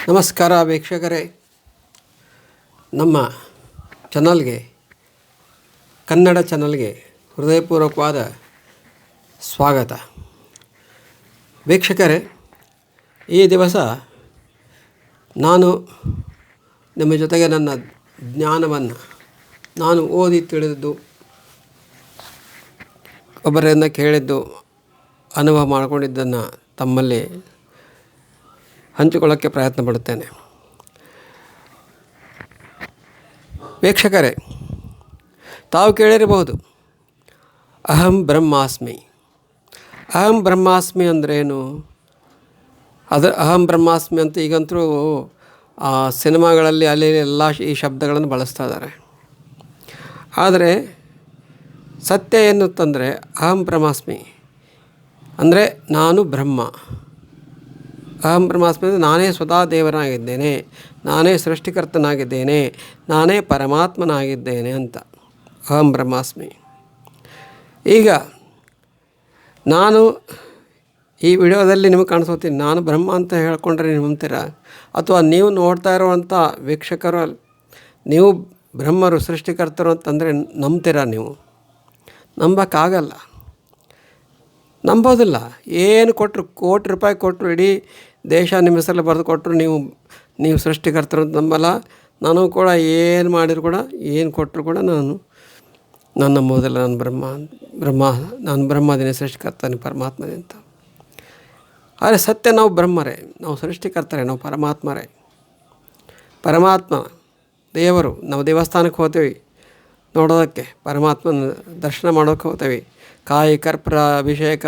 ನಮಸ್ಕಾರ ವೀಕ್ಷಕರೇ, ನಮ್ಮ ಚಾನಲ್ಗೆ ಕನ್ನಡ ಚಾನಲ್ಗೆ ಹೃದಯಪೂರ್ವಕವಾದ ಸ್ವಾಗತ. ವೀಕ್ಷಕರೇ, ಈ ದಿವಸ ನಾನು ನಿಮ್ಮ ಜೊತೆಗೆ ನನ್ನ ಜ್ಞಾನವನ್ನು ನಾನು ಓದಿ ತಿಳಿದಿದ್ದು, ಒಬ್ಬರಿಂದ ಕೇಳಿದ್ದು, ಅನುಭವ ಮಾಡಿಕೊಂಡಿದ್ದನ್ನು ತಮ್ಮಲ್ಲಿ ಹಂಚಿಕೊಳ್ಳೋಕ್ಕೆ ಪ್ರಯತ್ನ ಪಡುತ್ತೇನೆ. ವೀಕ್ಷಕರೇ, ತಾವು ಕೇಳಿರಬಹುದು, ಅಹಂ ಬ್ರಹ್ಮಾಸ್ಮಿ. ಅಹಂ ಬ್ರಹ್ಮಾಸ್ಮಿ ಅಂದ್ರೇನು? ಅಹಂ ಬ್ರಹ್ಮಾಸ್ಮಿ ಅಂತ ಈಗಂತೂ ಸಿನಿಮಾಗಳಲ್ಲಿ ಅಲ್ಲಿ ಎಲ್ಲ ಈ ಶಬ್ದಗಳನ್ನು ಬಳಸ್ತಾ ಇದ್ದಾರೆ. ಆದರೆ ಸತ್ಯ ಎನ್ನುತ್ತಂದರೆ ಅಹಂ ಬ್ರಹ್ಮಾಸ್ಮಿ ಅಂದರೆ ನಾನು ಬ್ರಹ್ಮ. ಅಹಂ ಬ್ರಹ್ಮಾಸ್ಮಿ ಅಂದರೆ ನಾನೇ ಸ್ವತಃ ದೇವನಾಗಿದ್ದೇನೆ, ನಾನೇ ಸೃಷ್ಟಿಕರ್ತನಾಗಿದ್ದೇನೆ, ನಾನೇ ಪರಮಾತ್ಮನಾಗಿದ್ದೇನೆ ಅಂತ ಅಹಂ ಬ್ರಹ್ಮಾಸ್ಮಿ. ಈಗ ನಾನು ಈ ವಿಡಿಯೋದಲ್ಲಿ ನಿಮಗೆ ಕಾಣಿಸ್ಕೋತೀನಿ, ನಾನು ಬ್ರಹ್ಮ ಅಂತ ಹೇಳ್ಕೊಂಡ್ರೆ ನೀವು ನಂಬ್ತೀರ? ಅಥವಾ ನೀವು ನೋಡ್ತಾ ಇರುವಂಥ ವೀಕ್ಷಕರು ನೀವು ಬ್ರಹ್ಮರು ಸೃಷ್ಟಿಕರ್ತರು ಅಂತಂದರೆ ನಂಬ್ತೀರಾ? ನೀವು ನಂಬೋಕ್ಕಾಗಲ್ಲ, ನಂಬೋದಿಲ್ಲ. ಏನು ಕೊಟ್ಟರು, ಕೋಟಿ ರೂಪಾಯಿ ಕೊಟ್ಟರು, ಇಡೀ ದೇಶ ನಿಮ್ಮ ಹೆಸರಲ್ಲಿ ಬರೆದು ಕೊಟ್ಟರು, ನೀವು ಸೃಷ್ಟಿಕರ್ತರು ಅಂತ ನಂಬಲ್ಲ. ನಾನು ಕೂಡ ಏನು ಮಾಡಿದ್ರು ಕೂಡ, ಏನು ಕೊಟ್ಟರು ಕೂಡ ನಾನು ನಂಬೋದಿಲ್ಲ. ನಾನು ಬ್ರಹ್ಮದಿನೇ, ಸೃಷ್ಟಿಕರ್ತನೇ, ಪರಮಾತ್ಮನೇ ಅಂತ. ಆದರೆ ಸತ್ಯ, ನಾವು ಬ್ರಹ್ಮರೇ, ನಾವು ಸೃಷ್ಟಿಕರ್ತರೇ, ನಾವು ಪರಮಾತ್ಮರೇ. ಪರಮಾತ್ಮ ದೇವರು. ನಾವು ದೇವಸ್ಥಾನಕ್ಕೆ ಹೋಗ್ತೀವಿ ನೋಡೋದಕ್ಕೆ, ಪರಮಾತ್ಮನ ದರ್ಶನ ಮಾಡೋಕ್ಕೆ ಹೋಗ್ತೀವಿ, ಕಾಯಿ ಕರ್ಪೂರ ಅಭಿಷೇಕ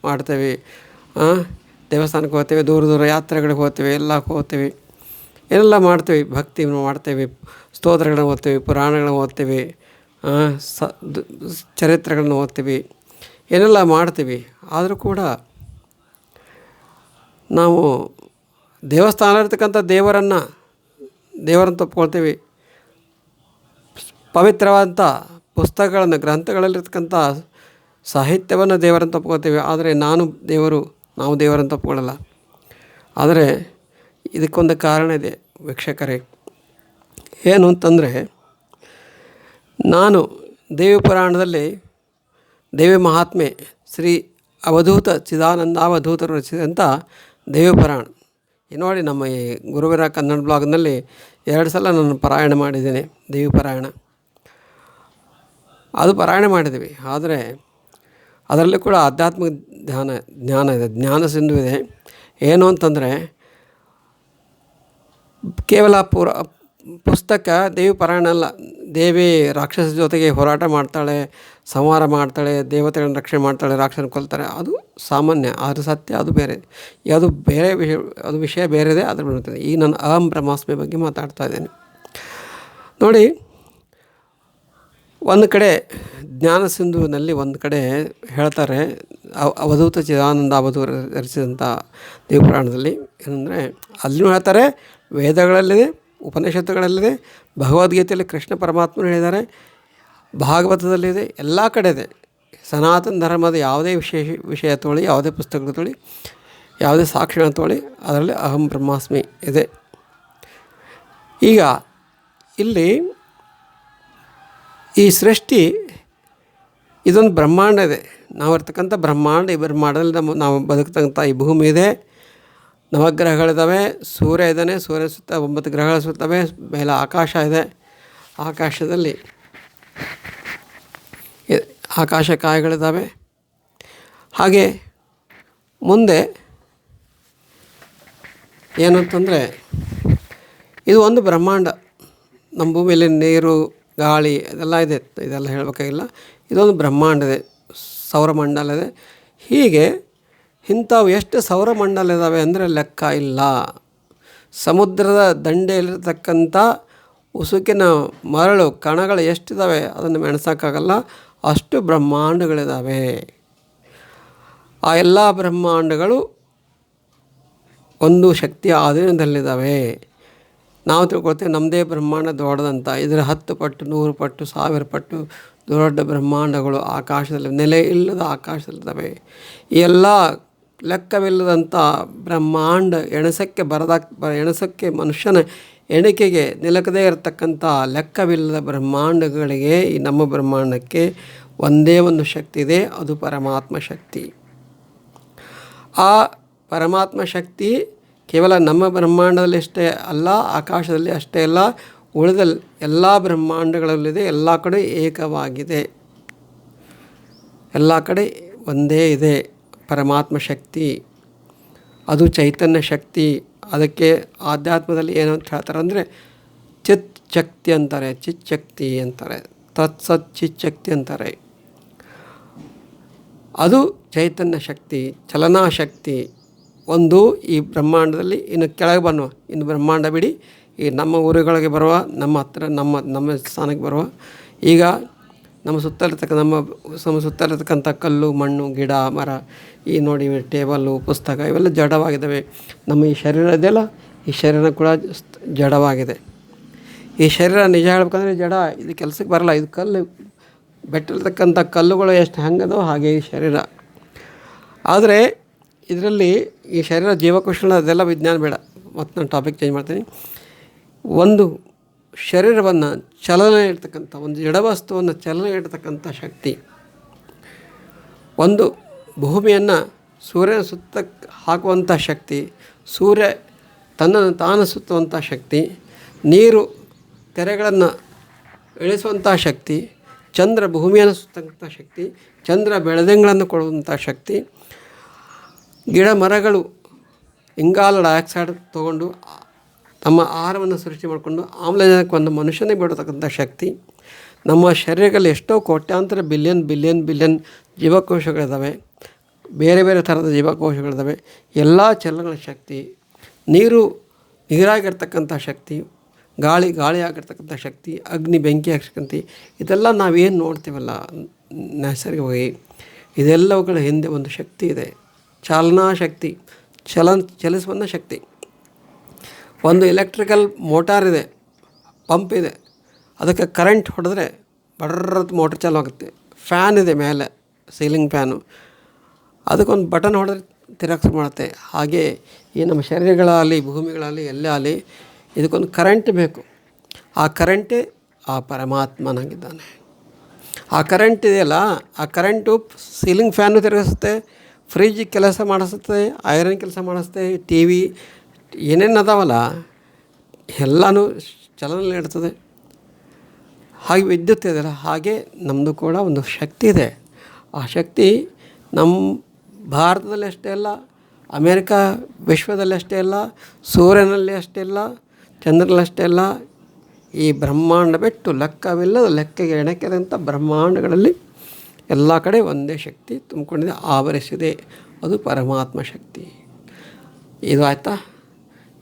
ಮಾಡ್ತೇವೆ, ದೇವಸ್ಥಾನಕ್ಕೆ ಹೋಗ್ತೇವೆ, ದೂರ ದೂರ ಯಾತ್ರೆಗಳಿಗೆ ಹೋಗ್ತೇವೆ, ಎಲ್ಲ ಹೋಗ್ತೀವಿ, ಏನೆಲ್ಲ ಮಾಡ್ತೀವಿ, ಭಕ್ತಿ ಮಾಡ್ತೇವೆ, ಸ್ತೋತ್ರಗಳನ್ನ ಓದ್ತೀವಿ, ಪುರಾಣಗಳನ್ನ ಓದ್ತೀವಿ, ಚರಿತ್ರೆಗಳನ್ನ ಓದ್ತೀವಿ, ಏನೆಲ್ಲ ಮಾಡ್ತೀವಿ. ಆದರೂ ಕೂಡ ನಾವು ದೇವಸ್ಥಾನ ಇರ್ತಕ್ಕಂಥ ದೇವರನ್ನು ಒಪ್ಕೊಳ್ತೀವಿ, ಪವಿತ್ರವಾದಂಥ ಪುಸ್ತಕಗಳನ್ನು, ಗ್ರಂಥಗಳಲ್ಲಿರ್ತಕ್ಕಂಥ ಸಾಹಿತ್ಯವನ್ನು ದೇವರಂತ ಒಪ್ಕೊಳ್ತೀವಿ. ಆದರೆ ನಾವು ದೇವರಂತ ಒಪ್ಕೊಳ್ಳಲ್ಲ. ಆದರೆ ಇದಕ್ಕೊಂದು ಕಾರಣ ಇದೆ ವೀಕ್ಷಕರೇ. ಏನು ಅಂತಂದರೆ, ನಾನು ದೇವಿ ಪುರಾಣದಲ್ಲಿ ದೇವಿ ಮಹಾತ್ಮೆ ಶ್ರೀ ಅವಧೂತ ಚಿದಾನಂದಾವಧೂತರು ರಚಿಸಿದಂಥ ದೇವಿ ಪುರಾಣ ನೋಡಿ, ನಮ್ಮ ಈ ಗುರುವಿರ ಕನ್ನಡ ಬ್ಲಾಗ್ನಲ್ಲಿ 2 ಸಲ ನಾನು ಪಾರಾಯಣ ಮಾಡಿದ್ದೇನೆ. ದೇವಿ ಪಾರಾಯಣ ಅದು ಪಾರಾಯಣ ಮಾಡಿದ್ದೀವಿ. ಆದರೆ ಅದರಲ್ಲಿ ಕೂಡ ಆಧ್ಯಾತ್ಮಿಕ ಜ್ಞಾನ ಇದೆ, ಜ್ಞಾನ ಸಿಂಧು ಇದೆ. ಏನು ಅಂತಂದರೆ, ಕೇವಲ ಪುಸ್ತಕ ದೇವಿ ಪಾರಾಯಣ ಅಲ್ಲ. ದೇವಿ ರಾಕ್ಷಸ ಜೊತೆಗೆ ಹೋರಾಟ ಮಾಡ್ತಾಳೆ, ಸಂಹಾರ ಮಾಡ್ತಾಳೆ, ದೇವತೆಗಳನ್ನ ರಕ್ಷಣೆ ಮಾಡ್ತಾಳೆ, ರಾಕ್ಷಸನ ಕೊಲ್ತಾರೆ, ಅದು ಸಾಮಾನ್ಯ. ಅದು ಸತ್ಯ, ಅದು ಬೇರೆ. ಅದು ಬೇರೆ ವಿಷಯ, ಅದು ವಿಷಯ ಬೇರೆ ಇದೆ. ಅದ್ರ ಬರ್ತದೆ. ಈಗ ನಾನು ಅಹಂ ಬ್ರಹ್ಮಾಸ್ಮಿ ಬಗ್ಗೆ ಮಾತಾಡ್ತಾ ಇದ್ದೇನೆ. ನೋಡಿ, ಒಂದು ಕಡೆ ಜ್ಞಾನ ಸಿಂಧುವಿನಲ್ಲಿ ಒಂದು ಕಡೆ ಹೇಳ್ತಾರೆ, ಅವಧೂತ ಚಿದಾನಂದ ಅವಧೂತ ರಚಿಸಿದಂಥ ದೇವಿ ಪುರಾಣದಲ್ಲಿ ಏನಂದರೆ, ಅಲ್ಲೂ ಹೇಳ್ತಾರೆ, ವೇದಗಳಲ್ಲಿದೆ, ಉಪನಿಷತ್ತುಗಳಲ್ಲಿದೆ, ಭಗವದ್ಗೀತೆಯಲ್ಲಿ ಕೃಷ್ಣ ಪರಮಾತ್ಮನು ಹೇಳಿದ್ದಾರೆ, ಭಾಗವತದಲ್ಲಿದೆ, ಎಲ್ಲ ಕಡೆ ಇದೆ. ಸನಾತನ ಧರ್ಮದ ಯಾವುದೇ ವಿಷಯ ತೊಗೊಳ್ಳಿ, ಯಾವುದೇ ಪುಸ್ತಕ ತೊಗೊಳ್ಳಿ, ಯಾವುದೇ ಸಾಕ್ಷಿಗಳನ್ನು ತೊಗೊಳ್ಳಿ, ಅದರಲ್ಲಿ ಅಹಂ ಬ್ರಹ್ಮಾಸ್ಮಿ ಇದೆ. ಈಗ ಇಲ್ಲಿ ಈ ಸೃಷ್ಟಿ ಇದೊಂದು ಬ್ರಹ್ಮಾಂಡ ಇದೆ. ನಾವು ಇರ್ತಕ್ಕಂಥ ಬ್ರಹ್ಮಾಂಡ, ಈ ಬ್ರಹ್ಮಾಂಡದಲ್ಲಿ ನಾವು ಬದುಕ್ತಕ್ಕಂಥ ಈ ಭೂಮಿ ಇದೆ, ನವಗ್ರಹಗಳಿದ್ದಾವೆ, ಸೂರ್ಯ ಇದ್ದಾನೆ, ಸೂರ್ಯ ಸುತ್ತ 9 ಗ್ರಹಗಳು ಸುತ್ತವೆ, ಮೇಲೆ ಆಕಾಶ ಇದೆ, ಆಕಾಶದಲ್ಲಿ ಆಕಾಶಕಾಯಗಳಿದ್ದಾವೆ. ಹಾಗೆ ಮುಂದೆ ಏನು ಅಂತಂದರೆ, ಇದು ಒಂದು ಬ್ರಹ್ಮಾಂಡ. ನಮ್ಮ ಭೂಮಿಯಲ್ಲಿ ನೀರು, ಗಾಳಿ ಇದೆಲ್ಲ ಇದೆ, ಇದೆಲ್ಲ ಹೇಳಬೇಕಾಗಿಲ್ಲ. ಇದೊಂದು ಬ್ರಹ್ಮಾಂಡ ಇದೆ, ಸೌರಮಂಡಲ ಇದೆ. ಹೀಗೆ ಇಂಥವು ಎಷ್ಟು ಸೌರಮಂಡಲ ಇದ್ದಾವೆ ಅಂದರೆ ಲೆಕ್ಕ ಇಲ್ಲ. ಸಮುದ್ರದ ದಂಡೆಯಲ್ಲಿರ್ತಕ್ಕಂಥ ಉಸುಕಿನ ಮರಳು ಕಣಗಳು ಎಷ್ಟಿದ್ದಾವೆ ಅದನ್ನು ಮೆಣಸೋಕ್ಕಾಗಲ್ಲ, ಅಷ್ಟು ಬ್ರಹ್ಮಾಂಡಗಳಿದ್ದಾವೆ. ಆ ಎಲ್ಲ ಬ್ರಹ್ಮಾಂಡಗಳು ಒಂದು ಶಕ್ತಿಯ ಆಧೀನದಲ್ಲಿದ್ದಾವೆ. ನಾವು ತಿಳ್ಕೊಳ್ತೇವೆ ನಮ್ಮದೇ ಬ್ರಹ್ಮಾಂಡ ದೊಡ್ಡದಂತ. ಇದರ 10 ಪಟ್ಟು, 100 ಪಟ್ಟು, 1000 ಪಟ್ಟು ದೊಡ್ಡ ಬ್ರಹ್ಮಾಂಡಗಳು ಆಕಾಶದಲ್ಲಿ, ನೆಲೆ ಇಲ್ಲದ ಆಕಾಶದಲ್ಲಿದ್ದಾವೆ. ಈ ಎಲ್ಲ ಲೆಕ್ಕವಿಲ್ಲದಂಥ ಬ್ರಹ್ಮಾಂಡ ಎಣಸಕ್ಕೆ ಮನುಷ್ಯನ ಎಣಿಕೆಗೆ ನಿಲಕದೇ ಇರತಕ್ಕಂಥ ಲೆಕ್ಕವಿಲ್ಲದ ಬ್ರಹ್ಮಾಂಡಗಳಿಗೆ ಈ ನಮ್ಮ ಬ್ರಹ್ಮಾಂಡಕ್ಕೆ ಒಂದೇ ಒಂದು ಶಕ್ತಿ ಇದೆ, ಅದು ಪರಮಾತ್ಮ ಶಕ್ತಿ. ಆ ಪರಮಾತ್ಮ ಶಕ್ತಿ ಕೇವಲ ನಮ್ಮ ಬ್ರಹ್ಮಾಂಡದಲ್ಲಿ ಅಷ್ಟೇ ಅಲ್ಲ, ಆಕಾಶದಲ್ಲಿ ಅಷ್ಟೇ ಅಲ್ಲ, ಉಳಿದ ಎಲ್ಲ ಬ್ರಹ್ಮಾಂಡಗಳಲ್ಲಿದೆ, ಎಲ್ಲ ಕಡೆ ಏಕವಾಗಿದೆ, ಎಲ್ಲ ಕಡೆ ಒಂದೇ ಇದೆ ಪರಮಾತ್ಮ ಶಕ್ತಿ. ಅದು ಚೈತನ್ಯ ಶಕ್ತಿ. ಅದಕ್ಕೆ ಆಧ್ಯಾತ್ಮದಲ್ಲಿ ಏನು ಅಂತ ಹೇಳ್ತಾರೆ ಅಂದರೆ ಚಿತ್ ಶಕ್ತಿ ಅಂತಾರೆ, ಚಿತ್ ಶಕ್ತಿ ಅಂತಾರೆ, ತತ್ಸತ್ ಚಿತ್ ಶಕ್ತಿ ಅಂತಾರೆ. ಅದು ಚೈತನ್ಯ ಶಕ್ತಿ, ಚಲನಾ ಶಕ್ತಿ. ಒಂದು ಈ ಬ್ರಹ್ಮಾಂಡದಲ್ಲಿ, ಇನ್ನು ಕೆಳಗೆ ಬನ್ನುವ, ಇನ್ನು ಬ್ರಹ್ಮಾಂಡ ಬಿಡಿ, ಈ ನಮ್ಮ ಊರುಗಳಿಗೆ ಬರುವ, ನಮ್ಮ ಹತ್ರ ನಮ್ಮ ಸ್ಥಾನಕ್ಕೆ ಬರುವ, ಈಗ ನಮ್ಮ ಸುತ್ತಲಿರ್ತಕ್ಕಂಥ ಕಲ್ಲು ಮಣ್ಣು ಗಿಡ ಮರ, ಈ ನೋಡಿ ಟೇಬಲ್ಲು ಪುಸ್ತಕ ಇವೆಲ್ಲ ಜಡವಾಗಿದ್ದಾವೆ. ನಮ್ಮ ಈ ಶರೀರ ಇದೆಯಲ್ಲ, ಈ ಶರೀರ ಕೂಡ ಜಡವಾಗಿದೆ. ಈ ಶರೀರ ನಿಜ ಹೇಳ್ಬೇಕಂದ್ರೆ ಜಡ, ಇದು ಕೆಲಸಕ್ಕೆ ಬರಲ್ಲ. ಇದು ಕಲ್ಲು, ಬೆಟ್ಟಿರ್ತಕ್ಕಂಥ ಕಲ್ಲುಗಳು ಎಷ್ಟು ಹೆಂಗದೋ ಹಾಗೆ ಈ ಶರೀರ. ಆದರೆ ಇದರಲ್ಲಿ ಈ ಶರೀರ ಜೀವಕೋಶ ಅದೆಲ್ಲ ವಿಜ್ಞಾನ ಬೇಡ, ಮತ್ತು ನಾನು ಟಾಪಿಕ್ ಚೇಂಜ್ ಮಾಡ್ತೀನಿ. ಒಂದು ಶರೀರವನ್ನು ಚಲನೆ ಇಡ್ತಕ್ಕಂಥ, ಒಂದು ಜಡವಸ್ತುವನ್ನು ಚಲನೆ ಇಡ್ತಕ್ಕಂಥ ಶಕ್ತಿ, ಒಂದು ಭೂಮಿಯನ್ನು ಸೂರ್ಯನ ಸುತ್ತ ಹಾಕುವಂಥ ಶಕ್ತಿ, ಸೂರ್ಯ ತನ್ನನ್ನು ತಾನು ಸುತ್ತುವಂಥ ಶಕ್ತಿ, ನೀರು ತೆರೆಗಳನ್ನು ಇಳಿಸುವಂಥ ಶಕ್ತಿ, ಚಂದ್ರ ಭೂಮಿಯನ್ನು ಸುತ್ತಂಥ ಶಕ್ತಿ, ಚಂದ್ರ ಬೆಳದಿಂಗಳನ್ನು ಕೊಡುವಂಥ ಶಕ್ತಿ, ಗಿಡ ಮರಗಳು ಇಂಗಾಲ ಡೈಆಕ್ಸೈಡ್ ತೊಗೊಂಡು ತಮ್ಮ ಆಹಾರವನ್ನು ಸೃಷ್ಟಿ ಮಾಡಿಕೊಂಡು ಆಮ್ಲಜನಕವನ್ನು ಮನುಷ್ಯನಿಗೆ ಬಿಡತಕ್ಕಂಥ ಶಕ್ತಿ. ನಮ್ಮ ಶರೀರದಲ್ಲಿ ಎಷ್ಟೋ ಕೋಟ್ಯಾಂತರ ಬಿಲಿಯನ್ ಜೀವಕೋಶಗಳಿದ್ದಾವೆ, ಬೇರೆ ಬೇರೆ ಥರದ ಜೀವಕೋಶಗಳಿದ್ದಾವೆ. ಎಲ್ಲ ಚಲನಗಳ ಶಕ್ತಿ, ನೀರಾಗಿರ್ತಕ್ಕಂಥ ಶಕ್ತಿ, ಗಾಳಿ ಆಗಿರ್ತಕ್ಕಂಥ ಶಕ್ತಿ, ಅಗ್ನಿ ಬೆಂಕಿ ಆಗಿರ್ತಕ್ಕಂಥ, ಇದೆಲ್ಲ ನಾವೇನು ನೋಡ್ತೀವಲ್ಲ ನೈಸರ್ಗಿಕವಾಗಿ, ಇದೆಲ್ಲವುಗಳ ಹಿಂದೆ ಒಂದು ಶಕ್ತಿ ಇದೆ, ಚಾಲನಾ ಶಕ್ತಿ, ಚಲಿಸುವಂಥ ಶಕ್ತಿ. ಒಂದು ಎಲೆಕ್ಟ್ರಿಕಲ್ ಮೋಟಾರ್ ಇದೆ, ಪಂಪ್ ಇದೆ, ಅದಕ್ಕೆ ಕರೆಂಟ್ ಹೊಡೆದ್ರೆ ಬಡ್ರದ್ದು ಮೋಟ್ರ್ ಚಾಲು ಆಗುತ್ತೆ. ಫ್ಯಾನ್ ಇದೆ ಮೇಲೆ, ಸೀಲಿಂಗ್ ಫ್ಯಾನು, ಅದಕ್ಕೊಂದು ಬಟನ್ ಹೊಡೆದ್ರೆ ತಿರುಗಿಸಿ ಮಾಡುತ್ತೆ. ಹಾಗೆ ಈ ನಮ್ಮ ಶರೀರಗಳಾಗಲಿ ಭೂಮಿಗಳಾಗಲಿ ಎಲ್ಲೇ ಆಗಲಿ ಇದಕ್ಕೊಂದು ಕರೆಂಟ್ ಬೇಕು. ಆ ಕರೆಂಟೇ ಆ ಪರಮಾತ್ಮನಾಗಿದ್ದಾನೆ. ಆ ಕರೆಂಟ್ ಇದೆಯಲ್ಲ, ಆ ಕರೆಂಟು ಸೀಲಿಂಗ್ ಫ್ಯಾನು ತಿರುಗಿಸುತ್ತೆ, ಫ್ರಿಜ್ ಕೆಲಸ ಮಾಡಿಸುತ್ತೆ, ಐರನ್ ಕೆಲಸ ಮಾಡಿಸುತ್ತೆ, ಟಿ ವಿ ಏನೇನು ಅದಾವಲ್ಲ ಎಲ್ಲನೂ ಚಲನೆ ಇಡ್ತದೆ. ಹಾಗೆ ವಿದ್ಯುತ್ ಇದೆಯಲ್ಲ, ಹಾಗೆ ನಮ್ಮದು ಕೂಡ ಒಂದು ಶಕ್ತಿ ಇದೆ. ಆ ಶಕ್ತಿ ನಮ್ಮ ಭಾರತದಲ್ಲಿ ಅಷ್ಟೇ ಅಲ್ಲ, ಅಮೇರಿಕಾ ವಿಶ್ವದಲ್ಲಿ ಅಷ್ಟೇ ಅಲ್ಲ, ಸೂರ್ಯನಲ್ಲಿ ಅಷ್ಟೇ ಅಲ್ಲ, ಚಂದ್ರನಲ್ಲಿ ಅಷ್ಟೇ ಅಲ್ಲ, ಈ ಬ್ರಹ್ಮಾಂಡ ಬಿಟ್ಟು ಲೆಕ್ಕವಿಲ್ಲದ ಲೆಕ್ಕಗೆ ಎಣಕೆದಂಥ ಬ್ರಹ್ಮಾಂಡಗಳಲ್ಲಿ ಎಲ್ಲ ಕಡೆ ಒಂದೇ ಶಕ್ತಿ ತುಂಬಿಕೊಂಡಿದೆ, ಆವರಿಸಿದೆ. ಅದು ಪರಮಾತ್ಮ ಶಕ್ತಿ. ಇದು ಆಯಿತಾ?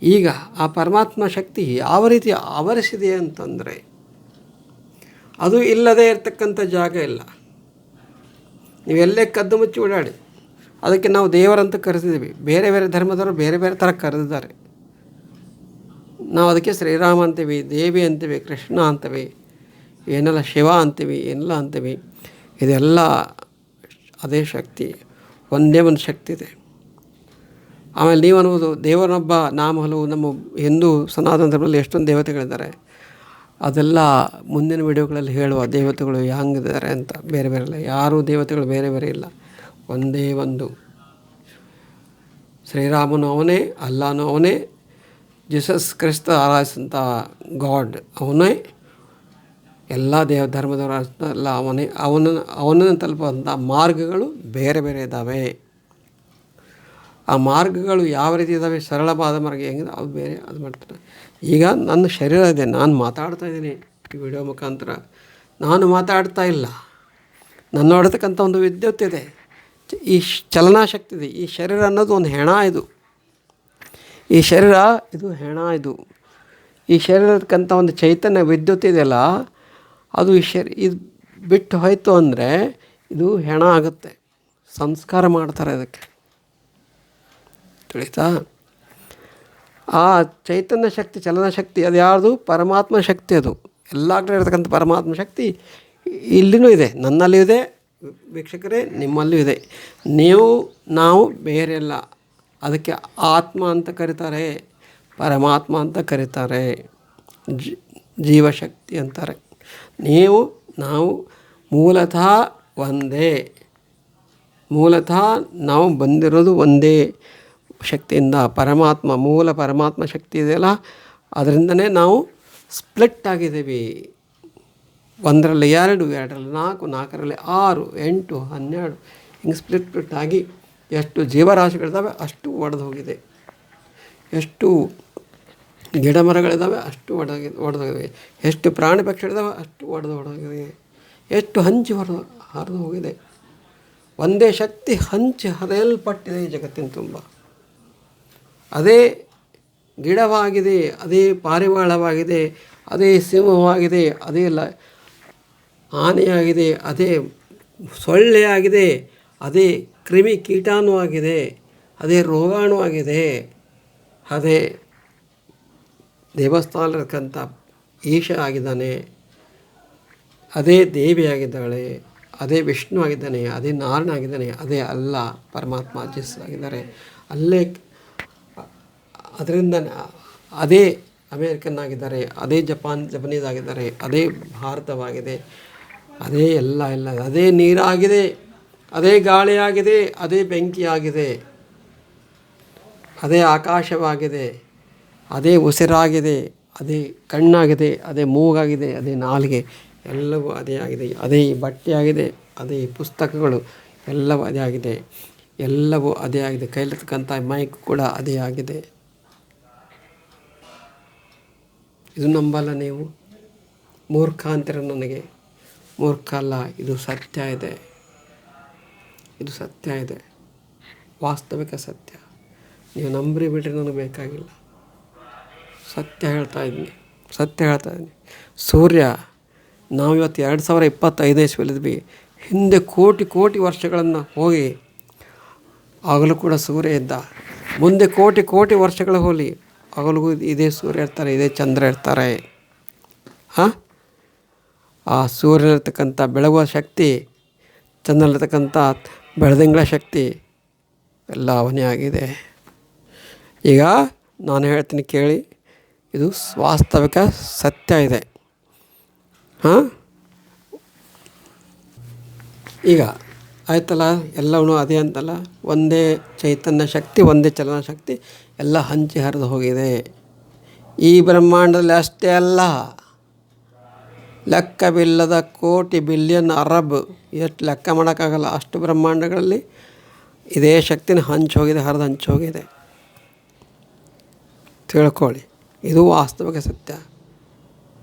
ಈಗ ಆ ಪರಮಾತ್ಮ ಶಕ್ತಿ ಯಾವ ರೀತಿ ಆವರಿಸಿದೆ ಅಂತಂದರೆ, ಅದು ಇಲ್ಲದೇ ಇರತಕ್ಕಂಥ ಜಾಗ ಇಲ್ಲ. ನೀವೆಲ್ಲೇ ಕದ್ದು ಮುಚ್ಚಿ ಓಡಾಡಿ, ಅದಕ್ಕೆ ನಾವು ದೇವರಂತ ಕರೆದಿದ್ದೀವಿ. ಬೇರೆ ಬೇರೆ ಧರ್ಮದವರು ಬೇರೆ ಬೇರೆ ಥರ ಕರೆದಿದ್ದಾರೆ. ನಾವು ಅದಕ್ಕೆ ಶ್ರೀರಾಮ ಅಂತೀವಿ, ದೇವಿ ಅಂತೀವಿ, ಕೃಷ್ಣ ಅಂತೀವಿ, ಏನೆಲ್ಲ ಶಿವ ಅಂತೀವಿ, ಏನೆಲ್ಲ ಅಂತೀವಿ. ಇದೆಲ್ಲ ಅದೇ ಶಕ್ತಿ, ಒಂದೇ ಒಂದು ಶಕ್ತಿ ಇದೆ. ಆಮೇಲೆ ನೀವು ಅನ್ನೋದು ದೇವರೊಬ್ಬ ನಾಮ ಹಲವು. ನಮ್ಮ ಹಿಂದೂ ಸನಾತನ ಧರ್ಮದಲ್ಲಿ ಎಷ್ಟೊಂದು ದೇವತೆಗಳಿದ್ದಾರೆ, ಅದೆಲ್ಲ ಮುಂದಿನ ವಿಡಿಯೋಗಳಲ್ಲಿ ಹೇಳುವ ದೇವತೆಗಳು ಹೆಂಗಿದ್ದಾರೆ ಅಂತ. ಬೇರೆ ಬೇರೆ ಇಲ್ಲ, ಯಾರೂ ದೇವತೆಗಳು ಬೇರೆ ಬೇರೆ ಇಲ್ಲ, ಒಂದೇ ಒಂದು. ಶ್ರೀರಾಮನು ಅವನೇ, ಅಲ್ಲಾನು ಅವನೇ, ಜೀಸಸ್ ಕ್ರಿಸ್ತ ಆರಾಧಿಸಿದಂಥ ಗಾಡ್ ಅವನೇ, ಎಲ್ಲ ಧರ್ಮದವರ ಎಲ್ಲ ಅವನೇ. ಅವನನ್ನು ತಲುಪುವಂಥ ಮಾರ್ಗಗಳು ಬೇರೆ ಬೇರೆ ಇದ್ದಾವೆ. ಆ ಮಾರ್ಗಗಳು ಯಾವ ರೀತಿ ಇದ್ದಾವೆ, ಸರಳವಾದ ಮಾರ್ಗ ಹೆಂಗಿದೆ ಅವು ಬೇರೆ, ಅದು ಮಾಡ್ತಾರೆ. ಈಗ ನನ್ನ ಶರೀರ ಇದೆ, ನಾನು ಮಾತಾಡ್ತಾ ಇದ್ದೀನಿ ಈ ವಿಡಿಯೋ ಮುಖಾಂತರ. ನಾನು ಮಾತಾಡ್ತಾ ಇಲ್ಲ, ನನ್ನ ನೋಡ್ತಕ್ಕಂಥ ಒಂದು ವಿದ್ಯುತ್ ಇದೆ, ಈ ಚಲನಾಶಕ್ತಿ ಇದೆ. ಈ ಶರೀರ ಅನ್ನೋದು ಒಂದು ಹೆಣ. ಈ ಶರೀರ ಇದು ಹೆಣ. ಈ ಶರೀರಕ್ಕಂಥ ಒಂದು ಚೈತನ್ಯ ವಿದ್ಯುತ್ ಇದೆಯಲ್ಲ, ಅದು ಇದು ಬಿಟ್ಟು ಹೋಯಿತು ಅಂದರೆ ಇದು ಹೆಣ ಆಗುತ್ತೆ. ಸಂಸ್ಕಾರ ಮಾಡ್ತಾರೆ ಅದಕ್ಕೆ, ತಿಳಿತಾ? ಆ ಚೈತನ್ಯ ಶಕ್ತಿ, ಚಲನಶಕ್ತಿ ಅದು ಯಾವುದು? ಪರಮಾತ್ಮ ಶಕ್ತಿ. ಅದು ಎಲ್ಲ ಕಡೆ ಇರತಕ್ಕಂಥ ಪರಮಾತ್ಮ ಶಕ್ತಿ ಇಲ್ಲಿನೂ ಇದೆ, ನನ್ನಲ್ಲೂ ಇದೆ, ವೀಕ್ಷಕರೇ, ನಿಮ್ಮಲ್ಲೂ ಇದೆ. ನೀವು ನಾವು ಬೇರೆಲ್ಲ. ಅದಕ್ಕೆ ಆತ್ಮ ಅಂತ ಕರೀತಾರೆ, ಪರಮಾತ್ಮ ಅಂತ ಕರೀತಾರೆ, ಜೀವಶಕ್ತಿ ಅಂತಾರೆ. ನಾವು ಮೂಲತಃ ಒಂದೇ. ಮೂಲತಃ ನಾವು ಬಂದಿರೋದು ಒಂದೇ ಶಕ್ತಿಯಿಂದ. ಪರಮಾತ್ಮ ಶಕ್ತಿ ಇದೆಯಲ್ಲ, ಅದರಿಂದನೇ ನಾವು ಸ್ಪ್ಲಿಟ್ ಆಗಿದ್ದೀವಿ. 1ರಲ್ಲಿ 2, 2ರಲ್ಲಿ 4, 4ರಲ್ಲಿ 6, 8, 12 ಹಿಂಗೆ ಸ್ಪ್ಲಿಟ್ ಆಗಿ ಎಷ್ಟು ಜೀವರಾಶಿಗಳಿದ್ದಾವೆ ಅಷ್ಟು ಒಡೆದು ಹೋಗಿದೆ. ಎಷ್ಟು ಗಿಡ ಮರಗಳಿದ್ದಾವೆ ಅಷ್ಟು ಒಡೆದೋಗಿದೆ. ಎಷ್ಟು ಪ್ರಾಣಿ ಪಕ್ಷಿಗಳಿದ್ದಾವೆ ಅಷ್ಟು ಹೊಡೆದೋಗಿದೆ. ಎಷ್ಟು ಹಂಚಿ ಹರಿದು ಹೋಗಿದೆ. ಒಂದೇ ಶಕ್ತಿ ಹಂಚಿ ಹರಿಯಲ್ಪಟ್ಟಿದೆ ಈ ಜಗತ್ತಿನ ತುಂಬ. ಅದೇ ಗಿಡವಾಗಿದೆ, ಅದೇ ಪಾರಿವಾಳವಾಗಿದೆ, ಅದೇ ಸಿಂಹವಾಗಿದೆ, ಅದೇ ಆನೆಯಾಗಿದೆ, ಅದೇ ಸೊಳ್ಳೆಯಾಗಿದೆ, ಅದೇ ಕ್ರಿಮಿ ಕೀಟಾಣು ಆಗಿದೆ, ಅದೇ ರೋಗಾಣು ಆಗಿದೆ, ಅದೇ ದೇವಸ್ಥಾನಕ್ಕಂಥ ಈಶ ಆಗಿದ್ದಾನೆ, ಅದೇ ದೇವಿಯಾಗಿದ್ದಾಳೆ, ಅದೇ ವಿಷ್ಣು ಆಗಿದ್ದಾನೆ, ಅದೇ ನಾರಾಯಣ ಆಗಿದ್ದಾನೆ, ಅದೇ ಅಲ್ಲ ಪರಮಾತ್ಮ ಜೀಸಸ್ ಆಗಿದ್ದಾರೆ. ಅಲ್ಲೇ ಅದರಿಂದ ಅದೇ ಅಮೇರಿಕನ್ ಆಗಿದ್ದಾರೆ, ಅದೇ ಜಪನೀಸ್ ಆಗಿದ್ದಾರೆ, ಅದೇ ಭಾರತವಾಗಿದೆ, ಅದೇ ಎಲ್ಲ ಅದೇ ನೀರಾಗಿದೆ, ಅದೇ ಗಾಳಿಯಾಗಿದೆ, ಅದೇ ಬೆಂಕಿಯಾಗಿದೆ, ಅದೇ ಆಕಾಶವಾಗಿದೆ, ಅದೇ ಉಸಿರಾಗಿದೆ, ಅದೇ ಕಣ್ಣಾಗಿದೆ, ಅದೇ ಮೂಗಾಗಿದೆ, ಅದೇ ನಾಲಿಗೆ, ಎಲ್ಲವೂ ಅದೇ ಆಗಿದೆ. ಅದೇ ಈ ಬಟ್ಟೆಯಾಗಿದೆ, ಅದೇ ಈ ಪುಸ್ತಕಗಳು ಎಲ್ಲವೂ ಅದೇ ಆಗಿದೆ. ಎಲ್ಲವೂ ಅದೇ ಆಗಿದೆ. ಕೈಲಿರ್ತಕ್ಕಂಥ ಮೈಕ್ ಕೂಡ ಅದೇ ಆಗಿದೆ. ಇದು ನಂಬಲ್ಲ ನೀವು? ಮೂರ್ಖ ಅಂತೀರ ನನಗೆ. ಮೂರ್ಖ ಅಲ್ಲ, ಇದು ಸತ್ಯ ಇದೆ. ಇದು ಸತ್ಯ ಇದೆ, ವಾಸ್ತವಿಕ ಸತ್ಯ. ನೀವು ನಂಬ್ರಿ ಬಿಡ್ರಿ, ನನಗೆ ಬೇಕಾಗಿಲ್ಲ. ಸತ್ಯ ಹೇಳ್ತಾ ಇದ್ದೀನಿ. ಸೂರ್ಯ, ನಾವು ಇವತ್ತು 2025 ಇಸ್ವಿಲಿದ್ವಿ. ಹಿಂದೆ ಕೋಟಿ ವರ್ಷಗಳನ್ನು ಹೋಗಿ ಆಗಲೂ ಕೂಡ ಸೂರ್ಯ ಇದ್ದ. ಮುಂದೆ ಕೋಟಿ ವರ್ಷಗಳು ಹೋಗಲಿ, ಆಗಲೂ ಇದೇ ಸೂರ್ಯ ಇರ್ತಾರೆ, ಇದೇ ಚಂದ್ರ ಇರ್ತಾರೆ. ಆ ಸೂರ್ಯನಲ್ಲಿರ್ತಕ್ಕಂಥ ಬೆಳಗುವ ಶಕ್ತಿ, ಚಂದ್ರನಲ್ಲಿರ್ತಕ್ಕಂಥ ಬೆಳದಿಂಗಳ ಶಕ್ತಿ ಎಲ್ಲ ಅವನೇ ಆಗಿದೆ. ಈಗ ನಾನು ಹೇಳ್ತೀನಿ ಕೇಳಿ, ಇದು ವಾಸ್ತವಿಕ ಸತ್ಯ ಇದೆ. ಈಗ ಆಯ್ತಲ್ಲ, ಎಲ್ಲವೂ ಅದೇ ಅಂತಲ್ಲ. ಒಂದೇ ಚೈತನ್ಯ ಶಕ್ತಿ, ಒಂದೇ ಚಲನ ಶಕ್ತಿ, ಎಲ್ಲ ಹಂಚಿ ಹರಿದು ಹೋಗಿದೆ. ಈ ಬ್ರಹ್ಮಾಂಡದಲ್ಲಿ ಅಷ್ಟೇ ಅಲ್ಲ, ಲೆಕ್ಕವಿಲ್ಲದ ಕೋಟಿ ಬಿಲಿಯನ್ ಅರಬ್, ಎಷ್ಟು ಲೆಕ್ಕ ಮಾಡೋಕ್ಕಾಗಲ್ಲ ಅಷ್ಟು ಬ್ರಹ್ಮಾಂಡಗಳಲ್ಲಿ ಇದೇ ಶಕ್ತಿನ ಹಂಚೋಗಿದೆ, ಹರಿದು ಹಂಚೋಗಿದೆ. ತಿಳ್ಕೊಳ್ಳಿ, ಇದು ವಾಸ್ತವಿಕ ಸತ್ಯ.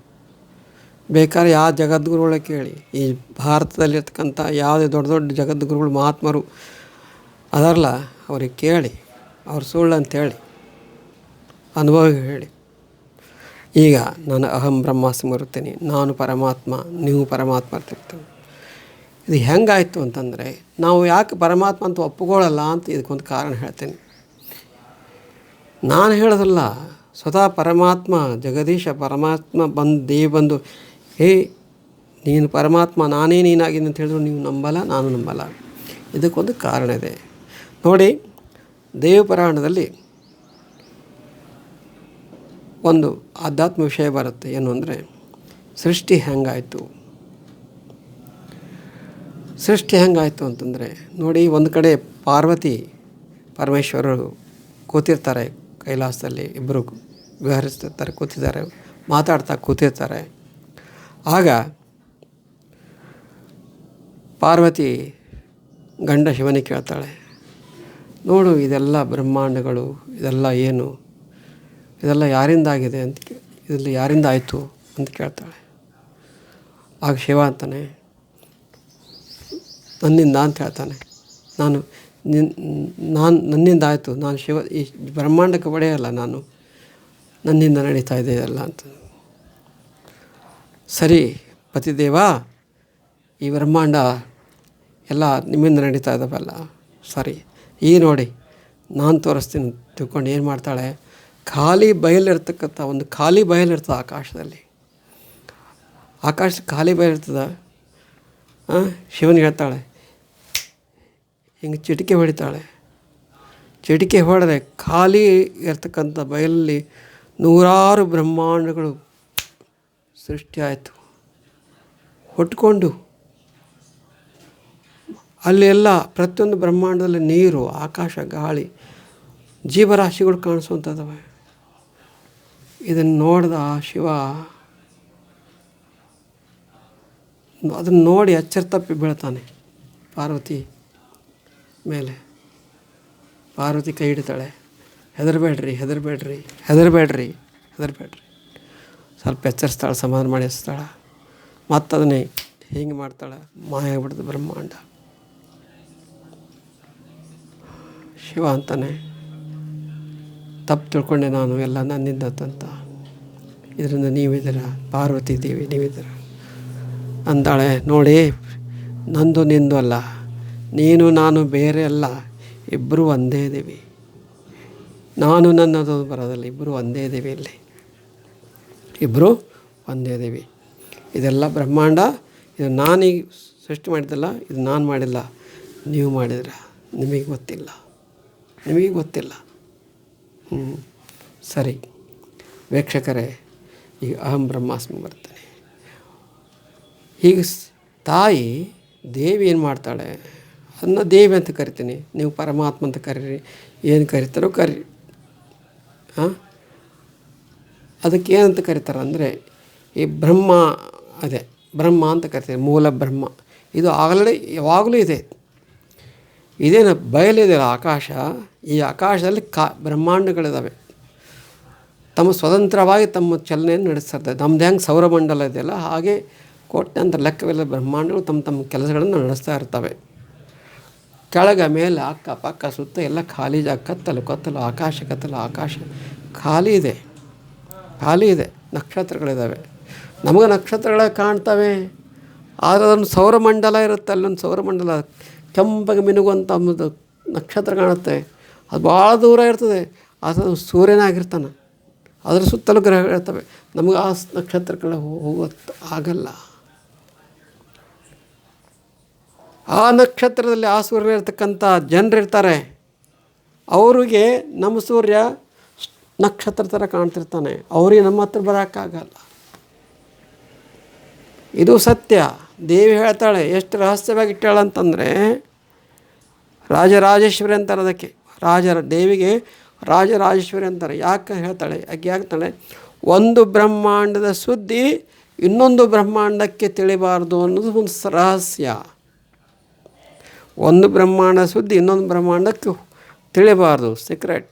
ಬೇಕಾದ್ರೆ ಯಾವ ಜಗದ್ಗುರುಗಳ ಕೇಳಿ, ಈ ಭಾರತದಲ್ಲಿರ್ತಕ್ಕಂಥ ಯಾವುದೇ ದೊಡ್ಡ ಜಗದ್ಗುರುಗಳು ಮಹಾತ್ಮರು ಅದರಲ್ಲ, ಅವ್ರಿಗೆ ಕೇಳಿ, ಅವ್ರು ಸುಳ್ಳು ಅಂತೇಳಿ ಅನುಭವ ಹೇಳಿ. ಈಗ ನಾನು ಅಹಂ ಬ್ರಹ್ಮಾಸ್ಮಿ ಇರ್ತೀನಿ, ನಾನು ಪರಮಾತ್ಮ, ನೀವು ಪರಮಾತ್ಮ ಇರ್ತಿರ್ತೀವಿ. ಇದು ಹೆಂಗಾಯಿತು ಅಂತಂದರೆ, ನಾವು ಯಾಕೆ ಪರಮಾತ್ಮ ಅಂತ ಒಪ್ಪಿಕೊಳ್ಳಲ್ಲ ಅಂತ ಇದಕ್ಕೊಂದು ಕಾರಣ ಹೇಳ್ತೀನಿ. ನಾನು ಹೇಳೋದಲ್ಲ, ಸ್ವತಃ ಪರಮಾತ್ಮ ಜಗದೀಶ ಪರಮಾತ್ಮ ಬಂದು ಹೇ ನೀನು ಪರಮಾತ್ಮ, ನಾನೇ ನೀನಾಗಿದ್ದೀನಿ ಅಂತ ಹೇಳಿದ್ರು ನೀವು ನಂಬಲ್ಲ, ನಾನು ನಂಬಲ್ಲ. ಇದಕ್ಕೊಂದು ಕಾರಣ ಇದೆ ನೋಡಿ. ದೇವಪುರಾಣದಲ್ಲಿ ಒಂದು ಆಧ್ಯಾತ್ಮ ವಿಷಯ ಬರುತ್ತೆ. ಏನು ಅಂದರೆ, ಸೃಷ್ಟಿ ಹೆಂಗಾಯಿತು ಅಂತಂದರೆ ನೋಡಿ, ಒಂದು ಕಡೆ ಪಾರ್ವತಿ ಪರಮೇಶ್ವರರು ಕೂತಿರ್ತಾರೆ ಕೈಲಾಸದಲ್ಲಿ, ಇಬ್ಬರು ವಿಹರಿಸ್ತಿರ್ತಾರೆ, ಕೂತಿದ್ದಾರೆ, ಮಾತಾಡ್ತಾ ಕೂತಿರ್ತಾರೆ. ಆಗ ಪಾರ್ವತಿ ಗಂಡ ಶಿವನಿಗೆ ಕೇಳ್ತಾಳೆ, ನೋಡು ಇದೆಲ್ಲ ಬ್ರಹ್ಮಾಂಡಗಳು, ಇದೆಲ್ಲ ಏನು, ಇದೆಲ್ಲ ಯಾರಿಂದ ಆಗಿದೆ ಅಂತ, ಇದೆಲ್ಲ ಯಾರಿಂದ ಆಯಿತು ಅಂತ ಕೇಳ್ತಾಳೆ. ಆಗ ಶಿವ ಅಂತಾನೆ, ನನ್ನಿಂದ ಅಂತ ಹೇಳ್ತಾನೆ. ನನ್ನಿಂದ ಆಯಿತು, ನಾನು ಶಿವ, ಈ ಬ್ರಹ್ಮಾಂಡಕ್ಕೆ ಒಡೆಯಲ್ಲ, ನನ್ನಿಂದ ನಡೀತಾ ಇದೆ ಇದೆಲ್ಲ ಅಂತ. ಸರಿ ಪತಿದೇವ, ಈ ಬ್ರಹ್ಮಾಂಡ ಎಲ್ಲ ನಿಮ್ಮಿಂದ ನಡೀತಾ ಇದ್ದಾವಲ್ಲ, ಸರಿ ಈ ನೋಡಿ ನಾನು ತೋರಿಸ್ತೀನಿ ತಿಳ್ಕೊಂಡು ಏನು ಮಾಡ್ತಾಳೆ, ಖಾಲಿ ಬಯಲಿರ್ತಕ್ಕಂಥ ಒಂದು ಖಾಲಿ ಬಯಲಿರ್ತದೆ ಆಕಾಶದಲ್ಲಿ. ಖಾಲಿ ಬಯಲಿರ್ತದೆ. ಶಿವನಿಗೆ ಹೇಳ್ತಾಳೆ, ಹಿಂಗೆ ಚಿಟಿಕೆ ಹೊಡಿತಾಳೆ. ಚಿಟಿಕೆ ಹೊಡೆದ್ರೆ ಖಾಲಿ ಇರ್ತಕ್ಕಂಥ ಬಯಲಲ್ಲಿ ನೂರಾರು ಬ್ರಹ್ಮಾಂಡಗಳು ಸೃಷ್ಟಿಯಾಯಿತು. ಹುಟ್ಕೊಂಡು ಅಲ್ಲೆಲ್ಲ ಪ್ರತಿಯೊಂದು ಬ್ರಹ್ಮಾಂಡದಲ್ಲಿ ನೀರು, ಆಕಾಶ, ಗಾಳಿ, ಜೀವರಾಶಿಗಳು ಕಾಣಿಸುವಂಥದ್ದವೆ. ಇದನ್ನು ನೋಡಿದ ಶಿವ ಅದನ್ನು ನೋಡಿ ಎಚ್ಚರ ತಪ್ಪಿ ಬೀಳ್ತಾನೆ ಪಾರ್ವತಿ ಮೇಲೆ. ಪಾರ್ವತಿ ಕೈ ಹಿಡಿತಾಳೆ, ಹೆದರಬೇಡ್ರಿ ಹೆದರಬೇಡ್ರಿ ಹೆದರಬೇಡ್ರಿ ಹೆದರಬೇಡ್ರಿ. ಸ್ವಲ್ಪ ಎಚ್ಚರಿಸ್ತಾಳೆ, ಸಮಾಧಾನ ಮಾಡಿಸ್ತಾಳೆ. ಮತ್ತು ಅದನ್ನೇ ಹೀಗೆ ಮಾಡ್ತಾಳೆ, ಮಾಯ ಆಗ್ಬಿಡ್ತು ಬ್ರಹ್ಮಾಂಡ. ಶಿವ ಅಂತಾನೆ, ತಪ್ಪು ತಿಳ್ಕೊಂಡೆ ನಾನು, ಎಲ್ಲ ನನ್ನಿಂದಂತ. ಇದರಿಂದ ನೀವಿದ್ದೀರ, ಪಾರ್ವತಿ ದೇವಿ ನೀವಿದ್ದೀರ ಅಂತಾಳೆ. ನೋಡಿ, ನಂದು ನಿಂದು ಅಲ್ಲ, ನೀನು ನಾನು ಬೇರೆ ಅಲ್ಲ, ಇಬ್ಬರು ಒಂದೇ ದೇವಿ. ನಾನು ನನ್ನದು ಬರೋದಲ್ಲ, ಇಬ್ಬರು ಒಂದೇ ದೇವಿ. ಇಲ್ಲಿ ಇಬ್ಬರು ಒಂದೇ ದೇವಿ. ಇದೆಲ್ಲ ಬ್ರಹ್ಮಾಂಡ, ಇದು ನಾನೀಗ ಸೃಷ್ಟಿ ಮಾಡಿದ್ದಲ್ಲ, ಇದು ನಾನು ಮಾಡಿಲ್ಲ, ನೀವು ಮಾಡಿದ್ರ. ನಿಮಗೆ ಗೊತ್ತಿಲ್ಲ, ನಿಮಗೆ ಗೊತ್ತಿಲ್ಲ. ಸರಿ ವೀಕ್ಷಕರೇ, ಈಗ ಅಹಂ ಬ್ರಹ್ಮಾಸ್ಮಿ ಬರ್ತಾನೆ. ಹೀಗೆ ತಾಯಿ ದೇವಿ ಏನು ಮಾಡ್ತಾಳೆ, ಅದನ್ನ ದೇವಿ ಅಂತ ಕರಿತೀನಿ, ನೀವು ಪರಮಾತ್ಮ ಅಂತ ಕರೀರಿ, ಏನು ಕರಿತಾರೋ ಕರೀರಿ. ಅದಕ್ಕೆ ಏನಂತ ಕರೀತಾರೆ ಅಂದರೆ, ಈ ಬ್ರಹ್ಮ, ಅದೇ ಬ್ರಹ್ಮ ಅಂತ ಕರಿತೀವಿ, ಮೂಲ ಬ್ರಹ್ಮ. ಇದು ಆಲ್ರೆಡಿ ಯಾವಾಗಲೂ ಇದೆ. ಇದೇನು ಬಯಲಿದೆಯಲ್ಲ ಆಕಾಶ, ಈ ಆಕಾಶದಲ್ಲಿ ಬ್ರಹ್ಮಾಂಡಗಳಿದ್ದಾವೆ. ತಮ್ಮ ಸ್ವತಂತ್ರವಾಗಿ ತಮ್ಮ ಚಲನೆಯನ್ನು ನಡೆಸ್ತಾರೆ. ನಮ್ದು ಹೆಂಗೆ ಸೌರಮಂಡಲ ಇದೆಯಲ್ಲ, ಹಾಗೆ ಕೋಟ್ಯಾಂತರ ಲೆಕ್ಕವಿಲ್ಲ ಬ್ರಹ್ಮಾಂಡಗಳು ತಮ್ಮ ತಮ್ಮ ಕೆಲಸಗಳನ್ನು ನಡೆಸ್ತಾ ಇರ್ತವೆ. ಕೆಳಗೆ ಮೇಲೆ ಅಕ್ಕ ಪಕ್ಕ ಸುತ್ತ ಎಲ್ಲ ಖಾಲಿ ಜಾಗ, ಕತ್ತಲು ಕತ್ತಲು, ಆಕಾಶ ಕತ್ತಲು, ಆಕಾಶ ಖಾಲಿ ಇದೆ, ಖಾಲಿ ಇದೆ. ನಕ್ಷತ್ರಗಳಿದ್ದಾವೆ, ನಮಗೆ ನಕ್ಷತ್ರಗಳೇ ಕಾಣ್ತವೆ. ಆದರೆ ಅದೊಂದು ಸೌರಮಂಡಲ ಇರುತ್ತೆ, ಅಲ್ಲೊಂದು ಸೌರಮಂಡಲ ಕೆಂಪಗೆ ಮಿನುಗುವಂಥ ಒಂದು ನಕ್ಷತ್ರ ಕಾಣುತ್ತೆ. ಅದು ಭಾಳ ದೂರ ಇರ್ತದೆ, ಅದು ಸೂರ್ಯನಾಗಿರ್ತಾನೆ, ಅದರ ಸುತ್ತಲೂ ಗ್ರಹಗಳು ಇರ್ತವೆ. ನಮಗೆ ಆ ನಕ್ಷತ್ರಗಳ ಹೋಗೋದು ಆಗಲ್ಲ. ಆ ನಕ್ಷತ್ರದಲ್ಲಿ ಆ ಸೂರ್ಯ ಇರ್ತಕ್ಕಂಥ ಜನರಿರ್ತಾರೆ, ಅವರಿಗೆ ನಮ್ಮ ಸೂರ್ಯ ನಕ್ಷತ್ರ ಥರ ಕಾಣ್ತಿರ್ತಾನೆ, ಅವ್ರಿಗೆ ನಮ್ಮ ಹತ್ರ ಬರೋಕ್ಕಾಗಲ್ಲ. ಇದು ಸತ್ಯ. ದೇವಿ ಹೇಳ್ತಾಳೆ, ಎಷ್ಟು ರಹಸ್ಯವಾಗಿ ಇಟ್ಟಾಳೆ ಅಂತಂದರೆ, ರಾಜರಾಜೇಶ್ವರಿ ಅಂತಾರೆ ಅದಕ್ಕೆ. ದೇವಿಗೆ ರಾಜರಾಜೇಶ್ವರಿ ಅಂತಾರೆ. ಯಾಕೆ ಹೇಳ್ತಾಳೆ, ಯಾಕೆ ಹೇಳ್ತಾಳೆ, ಒಂದು ಬ್ರಹ್ಮಾಂಡದ ಸುದ್ದಿ ಇನ್ನೊಂದು ಬ್ರಹ್ಮಾಂಡಕ್ಕೆ ತಿಳಿಬಾರ್ದು ಅನ್ನೋದು ಒಂದು ರಹಸ್ಯ. ಒಂದು ಬ್ರಹ್ಮಾಂಡ ಸುದ್ದಿ ಇನ್ನೊಂದು ಬ್ರಹ್ಮಾಂಡಕ್ಕೆ ತಿಳಿಬಾರ್ದು, ಸೀಕ್ರೆಟ್.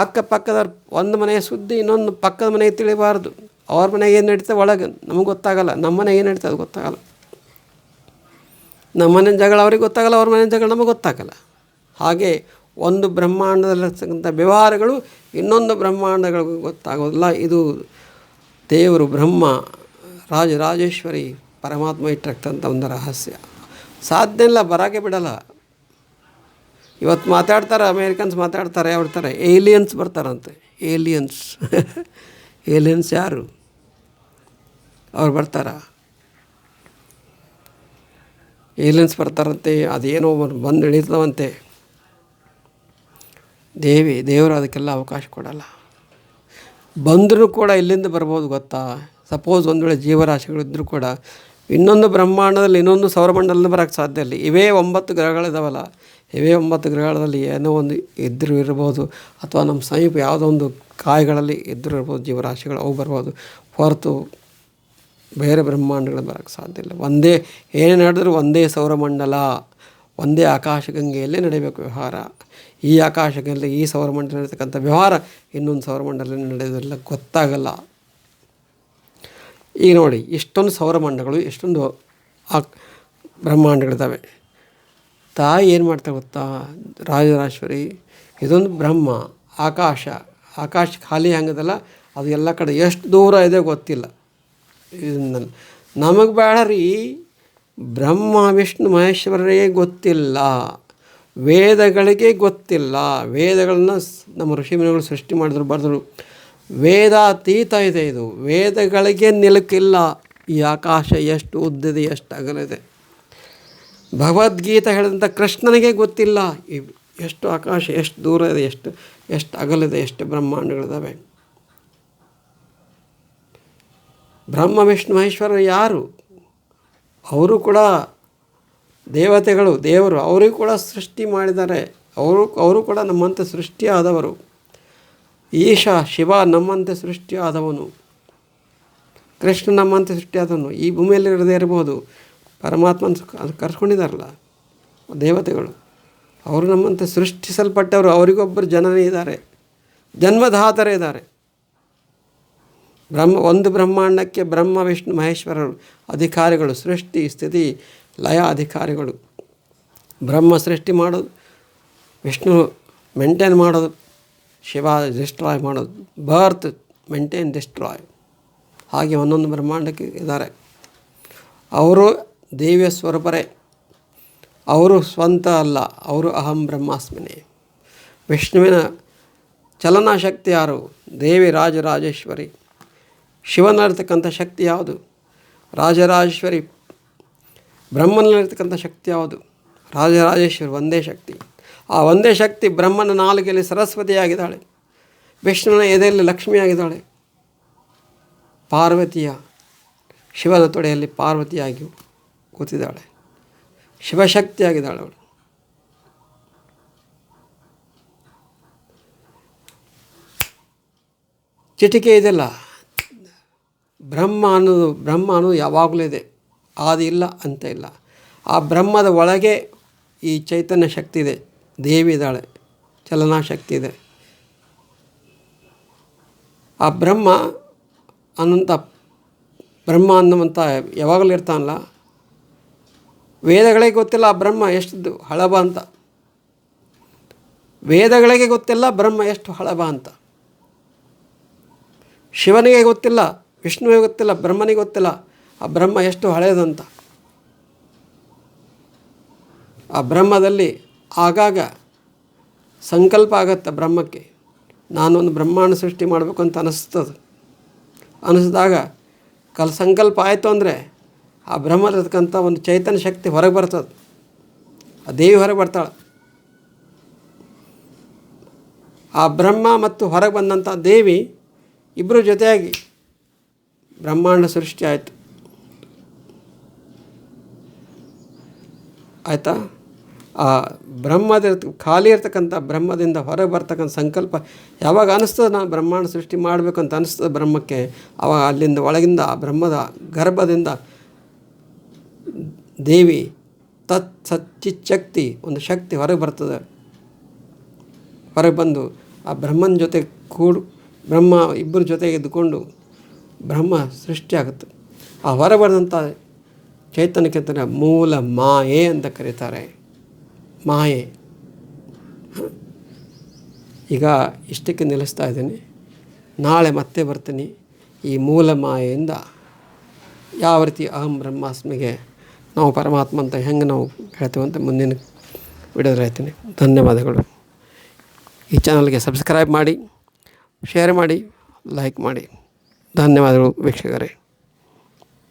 ಅಕ್ಕಪಕ್ಕದ ಒಂದು ಮನೆಯ ಸುದ್ದಿ ಇನ್ನೊಂದು ಪಕ್ಕದ ಮನೆಗೆ ತಿಳಿಬಾರ್ದು. ಅವ್ರ ಮನೆಗೆ ಏನು ನಡೀತದೆ ಒಳಗೆ ನಮಗೆ ಗೊತ್ತಾಗಲ್ಲ, ನಮ್ಮ ಮನೆಗೆ ಏನು ನಡೀತದೆ ಅದು ಗೊತ್ತಾಗಲ್ಲ. ನಮ್ಮ ಮನೆ ಜಗಳ ಅವ್ರಿಗೆ ಗೊತ್ತಾಗಲ್ಲ, ಅವ್ರ ಮನೆ ಜಗಳ ನಮಗೆ ಗೊತ್ತಾಗಲ್ಲ. ಹಾಗೆ ಒಂದು ಬ್ರಹ್ಮಾಂಡದಲ್ಲಿರ್ತಕ್ಕಂಥ ವ್ಯವಹಾರಗಳು ಇನ್ನೊಂದು ಬ್ರಹ್ಮಾಂಡಗಳಿಗೆ ಗೊತ್ತಾಗೋದಿಲ್ಲ. ಇದು ದೇವರು ಬ್ರಹ್ಮ ರಾಜರಾಜೇಶ್ವರಿ ಪರಮಾತ್ಮ ಇಟ್ಟಿರ್ತಕ್ಕಂಥ ಒಂದು ರಹಸ್ಯ. ಸಾಧ್ಯ ಇಲ್ಲ, ಬರೋಕ್ಕೆ ಬಿಡಲ್ಲ. ಇವತ್ತು ಮಾತಾಡ್ತಾರೆ, ಅಮೇರಿಕನ್ಸ್ ಮಾತಾಡ್ತಾರೆ, ಹೇಳ್ತಾರೆ ಏಲಿಯನ್ಸ್ ಬರ್ತಾರಂತೆ. ಏಲಿಯನ್ಸ್ ಏಲಿಯನ್ಸ್ ಯಾರು? ಅವ್ರು ಬರ್ತಾರ, ಏಲಿಯನ್ಸ್ ಬರ್ತಾರಂತೆ. ಅದೇನೋ ಬಂದು ಇಳಿತವಂತೆ. ದೇವರು ಅದಕ್ಕೆಲ್ಲ ಅವಕಾಶ ಕೊಡಲ್ಲ. ಬಂದರೂ ಕೂಡ ಇಲ್ಲಿಂದ ಬರ್ಬೋದು ಗೊತ್ತಾ. ಸಪೋಸ್ ಒಂದು ವೇಳೆ ಜೀವರಾಶಿಗಳಿದ್ದರೂ ಕೂಡ ಇನ್ನೊಂದು ಬ್ರಹ್ಮಾಂಡದಲ್ಲಿ ಇನ್ನೊಂದು ಸೌರಮಂಡಲದಿಂದ ಬರೋಕ್ಕೆ ಸಾಧ್ಯ ಇಲ್ಲ. ಇವೇ 9 ಗ್ರಹಗಳಿದಾವಲ್ಲ, ಇವೇ 9 ಗ್ರಹಗಳಲ್ಲಿ ಏನೋ ಒಂದು ಇದ್ದರೂ ಇರ್ಬೋದು, ಅಥವಾ ನಮ್ಮ ಸಮೀಪ ಯಾವುದೋ ಒಂದು ಕಾಯಿಗಳಲ್ಲಿ ಇದ್ದರೂ ಇರ್ಬೋದು ಜೀವರಾಶಿಗಳು, ಅವು ಬರ್ಬೋದು. ಹೊರತು ಬೇರೆ ಬ್ರಹ್ಮಾಂಡಗಳು ಬರೋಕ್ಕೆ ಸಾಧ್ಯ ಇಲ್ಲ. ಒಂದೇ ಏನೇ ನಡೆದರೂ ಒಂದೇ ಸೌರಮಂಡಲ, ಒಂದೇ ಆಕಾಶಗಂಗೆಯಲ್ಲೇ ನಡೀಬೇಕು ವ್ಯವಹಾರ. ಈ ಆಕಾಶಗಂಗೆ ಈ ಸೌರಮಂಡಲ ಇರತಕ್ಕಂಥ ವ್ಯವಹಾರ ಇನ್ನೊಂದು ಸೌರಮಂಡಲ ನಡೆಯೋದಿಲ್ಲ, ಗೊತ್ತಾಗಲ್ಲ. ಈಗ ನೋಡಿ, ಇಷ್ಟೊಂದು ಸೌರಮಂಡಲಗಳು, ಎಷ್ಟೊಂದು ಬ್ರಹ್ಮಾಂಡಗಳಿದ್ದಾವೆ. ತಾಯಿ ಏನು ಮಾಡ್ತಾರೆ ಗೊತ್ತಾ, ರಾಜರಾಜೇಶ್ವರಿ, ಇದೊಂದು ಬ್ರಹ್ಮ ಆಕಾಶ ಖಾಲಿ ಹಂಗದಲ್ಲ, ಅದು ಎಲ್ಲ ಕಡೆ ಎಷ್ಟು ದೂರ ಇದೆ ಗೊತ್ತಿಲ್ಲ. ಇದನ್ನ ನಮಗೆ ಬೇಡ ರೀ, ಬ್ರಹ್ಮ ವಿಷ್ಣು ಮಹೇಶ್ವರರಿಗೆ ಗೊತ್ತಿಲ್ಲ, ವೇದಗಳಿಗೆ ಗೊತ್ತಿಲ್ಲ. ವೇದಗಳನ್ನ ನಮ್ಮ ಋಷಿಮುನಿಗಳು ಸೃಷ್ಟಿ ಮಾಡಿದ್ರು, ಬರೆದ್ರು. ವೇದಾತೀತ ಇದೆ ಇದು, ವೇದಗಳಿಗೆ ನಿಲುಕಿಲ್ಲ. ಈ ಆಕಾಶ ಎಷ್ಟು ಉದ್ದಿದೆ, ಎಷ್ಟು ಅಗಲಿದೆ. ಭಗವದ್ಗೀತೆ ಹೇಳಿದಂಥ ಕೃಷ್ಣನಿಗೆ ಗೊತ್ತಿಲ್ಲ ಎಷ್ಟು ಆಕಾಶ ಎಷ್ಟು ದೂರ ಇದೆ, ಎಷ್ಟು ಅಗಲಿದೆ, ಎಷ್ಟು ಬ್ರಹ್ಮಾಂಡಗಳಿದ್ದಾವೆ. ಬ್ರಹ್ಮ ವಿಷ್ಣು ಮಹೇಶ್ವರರು ಯಾರು? ಅವರು ಕೂಡ ದೇವತೆಗಳು, ದೇವರು. ಅವರಿಗೂ ಕೂಡ ಸೃಷ್ಟಿ ಮಾಡಿದ್ದಾರೆ. ಅವರು ಕೂಡ ನಮ್ಮಂತೆ ಸೃಷ್ಟಿಯಾದವರು. ಈಶ ಶಿವ ನಮ್ಮಂತೆ ಸೃಷ್ಟಿಯಾದವನು, ಕೃಷ್ಣ ನಮ್ಮಂತೆ ಸೃಷ್ಟಿಯಾದವನು. ಈ ಭೂಮಿಯಲ್ಲಿ ಇರದೇ ಇರ್ಬೋದು, ಪರಮಾತ್ಮನ ಕರ್ಸ್ಕೊಂಡಿದ್ದಾರಲ್ಲ ದೇವತೆಗಳು, ಅವರು ನಮ್ಮಂತೆ ಸೃಷ್ಟಿಸಲ್ಪಟ್ಟವರು. ಅವರಿಗೊಬ್ಬರು ಜನನೇ ಇದ್ದಾರೆ, ಜನ್ಮದಾತರೇ ಇದ್ದಾರೆ. ಒಂದು ಬ್ರಹ್ಮಾಂಡಕ್ಕೆ ಬ್ರಹ್ಮ ವಿಷ್ಣು ಮಹೇಶ್ವರರು ಅಧಿಕಾರಿಗಳು, ಸೃಷ್ಟಿ ಸ್ಥಿತಿ ಲಯ ಅಧಿಕಾರಿಗಳು. ಬ್ರಹ್ಮ ಸೃಷ್ಟಿ ಮಾಡೋದು, ವಿಷ್ಣು ಮೇಂಟೈನ್ ಮಾಡೋದು, ಶಿವ ಡಿಸ್ಟ್ರಾಯ್ ಮಾಡೋದು. ಬರ್ತ್, ಮೇಂಟೈನ್, ಡಿಸ್ಟ್ರಾಯ್. ಹಾಗೆ ಒಂದೊಂದು ಬ್ರಹ್ಮಾಂಡಕ್ಕೆ ಇದ್ದಾರೆ. ಅವರು ದೇವಿಯ ಸ್ವರೂಪರೇ. ಅವರು ಸ್ವಂತ ಅಲ್ಲ, ಅವರು ಅಹಂ ಬ್ರಹ್ಮಾಸ್ಮಿನೇ. ವಿಷ್ಣುವಿನ ಚಲನಾಶಕ್ತಿ ಯಾರು? ದೇವಿ ರಾಜರಾಜೇಶ್ವರಿ. ಶಿವನಲ್ಲಿರ್ತಕ್ಕಂಥ ಶಕ್ತಿ ಯಾವುದು? ರಾಜರಾಜೇಶ್ವರಿ. ಬ್ರಹ್ಮನಲ್ಲಿರ್ತಕ್ಕಂಥ ಶಕ್ತಿ ಯಾವುದು? ರಾಜರಾಜೇಶ್ವರಿ. ಒಂದೇ ಶಕ್ತಿ. ಆ ಒಂದೇ ಶಕ್ತಿ ಬ್ರಹ್ಮನ ನಾಲಿಗೆಯಲ್ಲಿ ಸರಸ್ವತಿಯಾಗಿದ್ದಾಳೆ, ವಿಷ್ಣುವಿನ ಎದೆಯಲ್ಲಿ ಲಕ್ಷ್ಮಿಯಾಗಿದ್ದಾಳೆ, ಪಾರ್ವತಿಯ ಶಿವನ ತೊಡೆಯಲ್ಲಿ ಪಾರ್ವತಿಯಾಗಿ ಕೂತಿದ್ದಾಳೆ, ಶಿವಶಕ್ತಿಯಾಗಿದ್ದಾಳೆ ಅವಳು. ಚಿಟಿಕೆ ಇದೆಲ್ಲ ಬ್ರಹ್ಮ ಅನ್ನೋದು ಯಾವಾಗಲೂ ಇದೆ, ಆದಿ ಇಲ್ಲ ಅಂತ ಇಲ್ಲ. ಆ ಬ್ರಹ್ಮದ ಒಳಗೆ ಈ ಚೈತನ್ಯ ಶಕ್ತಿ ಇದೆ, ದೇವಿ ಇದ್ದಾಳೆ, ಚಲನಾಶಕ್ತಿ ಇದೆ. ಆ ಬ್ರಹ್ಮ ಅನ್ನುವಂಥ ಯಾವಾಗಲೂ ಇರ್ತಾನಲ್ಲ. ವೇದಗಳಿಗೆ ಗೊತ್ತಿಲ್ಲ ಆ ಬ್ರಹ್ಮ ಎಷ್ಟು ಹಳಬ ಅಂತ. ವೇದಗಳಿಗೆ ಗೊತ್ತಿಲ್ಲ ಬ್ರಹ್ಮ ಎಷ್ಟು ಹಳಬ ಅಂತ. ಶಿವನಿಗೆ ಗೊತ್ತಿಲ್ಲ, ವಿಷ್ಣುವಿಗೆ ಗೊತ್ತಿಲ್ಲ, ಬ್ರಹ್ಮನಿಗೆ ಗೊತ್ತಿಲ್ಲ ಆ ಬ್ರಹ್ಮ ಎಷ್ಟು ಹಳೆಯದಂತ. ಆ ಬ್ರಹ್ಮದಲ್ಲಿ ಆಗಾಗ ಸಂಕಲ್ಪ ಆಗತ್ತೆ ಬ್ರಹ್ಮಕ್ಕೆ, ನಾನೊಂದು ಬ್ರಹ್ಮಾಂಡ ಸೃಷ್ಟಿ ಮಾಡಬೇಕು ಅಂತ ಅನ್ನಿಸಿದಾಗ ಸಂಕಲ್ಪ ಆಯಿತು ಅಂದರೆ ಆ ಬ್ರಹ್ಮದಕ್ಕಂಥ ಒಂದು ಚೈತನ್ಯ ಶಕ್ತಿ ಹೊರಗೆ ಬರ್ತದೆ, ಆ ದೇವಿ ಹೊರಗೆ ಬರ್ತಾಳೆ. ಆ ಬ್ರಹ್ಮ ಮತ್ತು ಹೊರಗೆ ಬಂದಂಥ ದೇವಿ ಇಬ್ಬರು ಜೊತೆಯಾಗಿ ಬ್ರಹ್ಮಾಂಡ ಸೃಷ್ಟಿ ಆಯಿತು. ಆಯಿತಾ? ಆ ಖಾಲಿ ಇರ್ತಕ್ಕಂಥ ಬ್ರಹ್ಮದಿಂದ ಹೊರಗೆ ಬರ್ತಕ್ಕಂಥ ಸಂಕಲ್ಪ ಯಾವಾಗ ಅನ್ನಿಸ್ತದೆ, ನಾನು ಬ್ರಹ್ಮಾಂಡ ಸೃಷ್ಟಿ ಮಾಡಬೇಕು ಅಂತ ಅನ್ನಿಸ್ತದೆ ಬ್ರಹ್ಮಕ್ಕೆ, ಆವಾಗ ಅಲ್ಲಿಂದ ಒಳಗಿಂದ ಆ ಬ್ರಹ್ಮದ ಗರ್ಭದಿಂದ ದೇವಿ ಸಚ್ಚಿಚ್ಚಕ್ತಿ ಒಂದು ಶಕ್ತಿ ಹೊರಗೆ ಬರ್ತದೆ. ಹೊರಗೆ ಬಂದು ಆ ಬ್ರಹ್ಮನ ಜೊತೆ ಬ್ರಹ್ಮ ಇಬ್ಬರ ಜೊತೆಗೆ ಇದ್ದುಕೊಂಡು ಬ್ರಹ್ಮ ಸೃಷ್ಟಿಯಾಗುತ್ತೆ. ಆ ಹೊರಬರೆದಂಥ ಚೈತನ್ಯಕ್ಕಿಂತ ಮೂಲ ಮಾಯೆ ಅಂತ ಕರೀತಾರೆ. ಮಾಯೆ. ಈಗ ಇಷ್ಟಕ್ಕೆ ನಿಲ್ಲಿಸ್ತಾ ಇದ್ದೀನಿ. ನಾಳೆ ಮತ್ತೆ ಬರ್ತೀನಿ. ಈ ಮೂಲ ಮಾಯೆಯಿಂದ ಯಾವ ರೀತಿ ಅಹಂ ಬ್ರಹ್ಮಾಸ್ಮಿಗೆ ನಾವು ಪರಮಾತ್ಮ ಅಂತ ಹೆಂಗೆ ನಾವು ಹೇಳ್ತೀವಿ ಅಂತ ಮುಂದಿನ ವಿಡಿಯೋದಲ್ಲಿ ಹೇಳ್ತೀನಿ. ಧನ್ಯವಾದಗಳು. ಈ ಚಾನಲ್ಗೆ ಸಬ್ಸ್ಕ್ರೈಬ್ ಮಾಡಿ, ಶೇರ್ ಮಾಡಿ, ಲೈಕ್ ಮಾಡಿ. ಧನ್ಯವಾದಗಳು ವೀಕ್ಷಕರೇ.